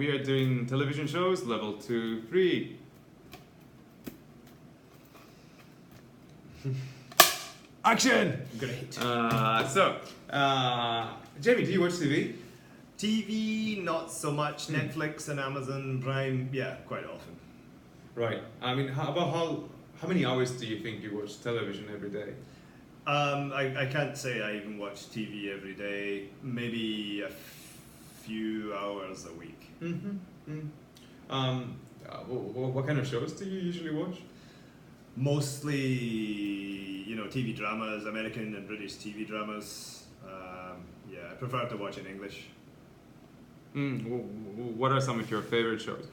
we are doing television shows, level 2, 3. Action! Great. Jamie, do you watch TV? TV, not so much. Netflix and Amazon Prime, yeah, quite often. Right. I mean, how many hours do you think you watch television every day? I can't say I even watch TV every day. Maybe a few hours a week. What kind of shows do you usually watch? Mostly, TV dramas, American and British TV dramas. I prefer to watch in English. What are some of your favorite shows?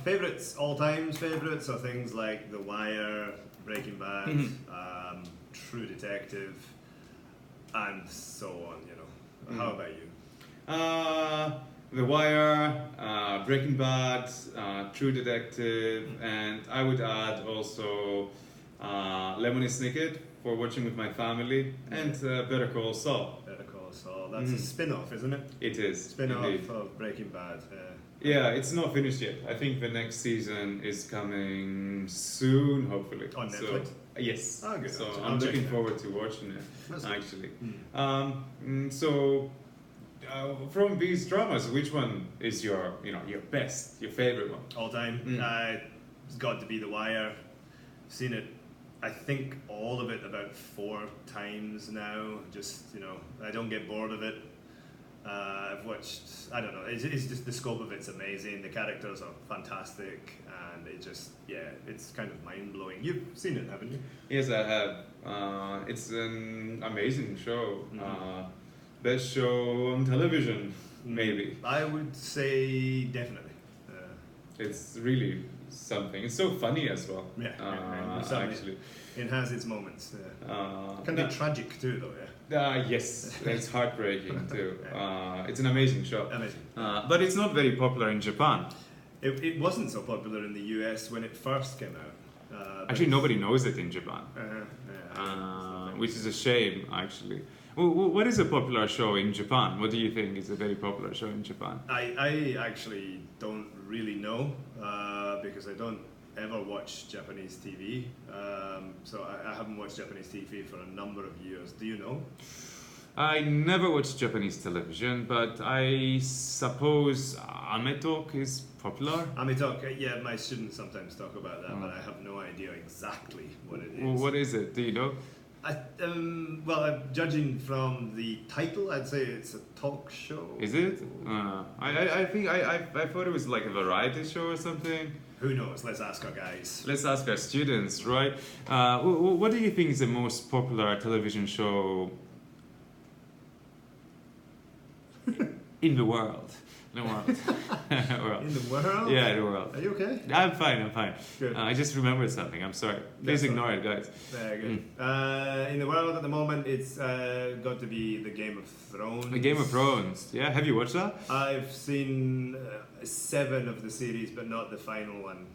Favorites, all times favorites, are things like The Wire, Breaking Bad, True Detective, and so on. How about you? The Wire, Breaking Bad, True Detective, and I would add also Lemony Snicket for watching with my family, and Better Call Saul. Better Call Saul. That's a spin-off, isn't it? It is. Spin-off indeed. of Breaking Bad. Yeah, it's not finished yet. I think the next season is coming soon, hopefully. On Netflix? Yes. Oh, good. So I'll I'm check looking it out. forward to watching it, That's actually. From these dramas, which one is your best, your favorite one? All time. It's got to be The Wire. Seen it, I think, all of it about 4 times now. Just, I don't get bored of it. I've watched, I don't know, it's just the scope of it's amazing. The characters are fantastic, and it's kind of mind-blowing. You've seen it, haven't you? Yes, I have. It's an amazing show. Best show on television, maybe. I would say definitely. It's really something. It's so funny as well. Actually. It has its moments. Can be tragic too, though, yes, it's heartbreaking too. It's an amazing show. Amazing. But it's not very popular in Japan. It wasn't so popular in the US when it first came out. Actually, nobody knows it in Japan, which is a shame, actually. What is a popular show in Japan? What do you think is a very popular show in Japan? I actually don't really know because I don't ever watch Japanese TV. So I haven't watched Japanese TV for a number of years. Do you know? I never watched Japanese television, but I suppose Ametalk is popular. Ametalk, yeah, my students sometimes talk about that, but I have no idea exactly what it is. What is it? Do you know? Judging from the title, I'd say it's a talk show. Is it? I think I thought it was like a variety show or something. Who knows? Let's ask our guys. Let's ask our students, right? What do you think is the most popular television show in the world? In the world. In the world? Yeah, in the world. Are you okay? I'm fine. Good. I just remembered something. I'm sorry. Please ignore it, guys. Very good. In the world at the moment, it's got to be the Game of Thrones. The Game of Thrones. Yeah, have you watched that? I've seen 7 of the series, but not the final one.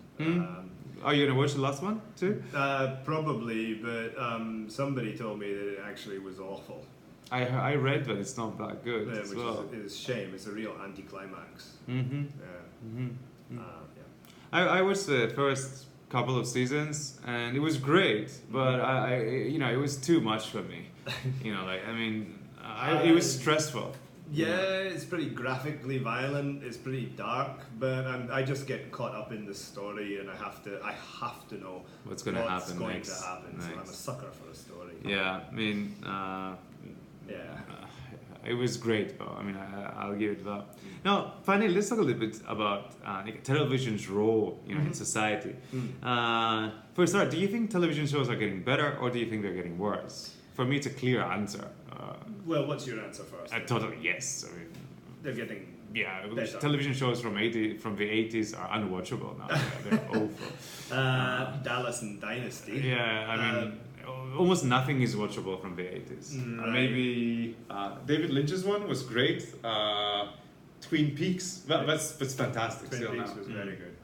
Are you gonna watch the last one too? Probably, but somebody told me that it actually was awful. I read that it's not that good Yeah, as which well. is a shame. It's a real anticlimax. I watched the first couple of seasons and it was great, but it was too much for me. It was stressful. Yeah, it's pretty graphically violent. It's pretty dark, but I just get caught up in the story, and I have to know what's going to happen next. So I'm a sucker for a story. Yeah, it was great, though. I'll give it that. Now, finally, let's talk a little bit about television's role, in society. For a start, do you think television shows are getting better, or do you think they're getting worse? For me, it's a clear answer. Well, what's your answer first? Totally yes. They're getting better. Television shows from the 80s are unwatchable now. They're awful. Dallas and Dynasty. Yeah, almost nothing is watchable from the 80s. Right. Maybe David Lynch's one was great. Twin Peaks, that's fantastic. Twin still Peaks now. was very good.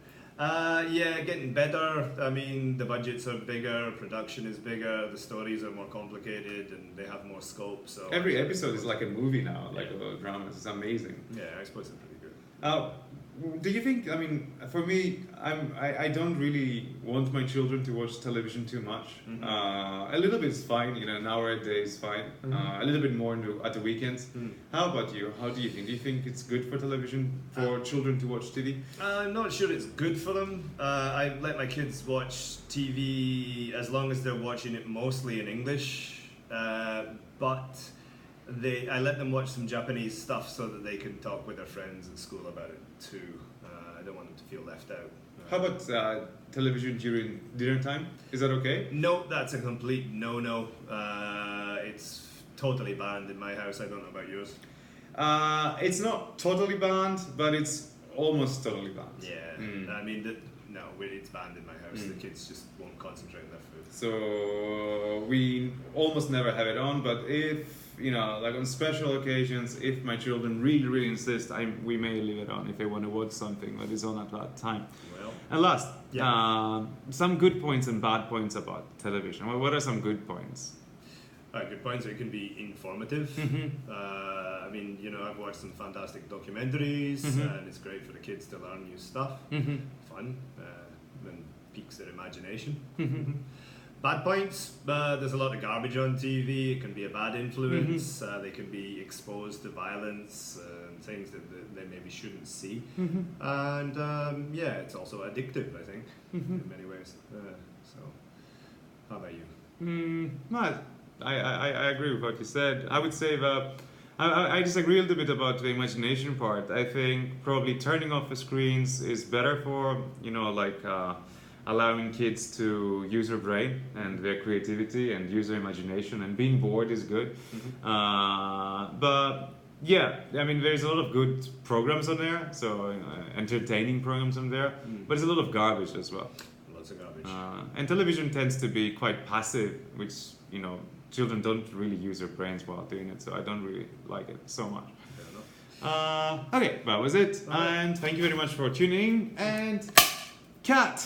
Getting better. The budgets are bigger, production is bigger, the stories are more complicated, and they have more scope. So Every episode is like a movie now, like a drama. It's amazing. Yeah, I suppose it's pretty good. do you think? I mean, for me, I don't really want my children to watch television too much. A little bit is fine, you know, an hour a day is fine. A little bit more at the weekends. How about you? How do you think? Do you think it's good for television for children to watch TV? I'm not sure it's good for them. I let my kids watch TV as long as they're watching it mostly in English, but I let them watch some Japanese stuff so that they can talk with their friends at school about it too. I don't want them to feel left out. How about television during dinner time? Is that okay? No, that's a complete no-no. It's totally banned in my house. I don't know about yours. It's not totally banned, but it's almost totally banned. Yeah, I mean, no, it's banned in my house. The kids just won't concentrate on their food. So we almost never have it on, but if, you know, like on special occasions, if my children really insist, we may leave it on if they want to watch something that is on at that time. Well, and last, some good points and bad points about television. Well, what are some good points? Good points. It can be informative. I mean, you know, I've watched some fantastic documentaries, and it's great for the kids to learn new stuff. Fun, and piques their imagination. Bad points, there's a lot of garbage on TV. It can be a bad influence. They can be exposed to violence and things that they maybe shouldn't see. And it's also addictive, I think, in many ways. So, how about you? No, I agree with what you said. I would say that I disagree a little bit about the imagination part. I think probably turning off the screens is better for, you know, like allowing kids to use their brain and their creativity and use their imagination, and being bored is good. But yeah, I mean, there's a lot of good programs on there, so entertaining programs on there, but there's a lot of garbage as well. Lots of garbage. And television tends to be quite passive, which, you know, children don't really use their brains while doing it, so I don't really like it so much. Fair enough. Okay, that was it. And thank you very much for tuning. And cat.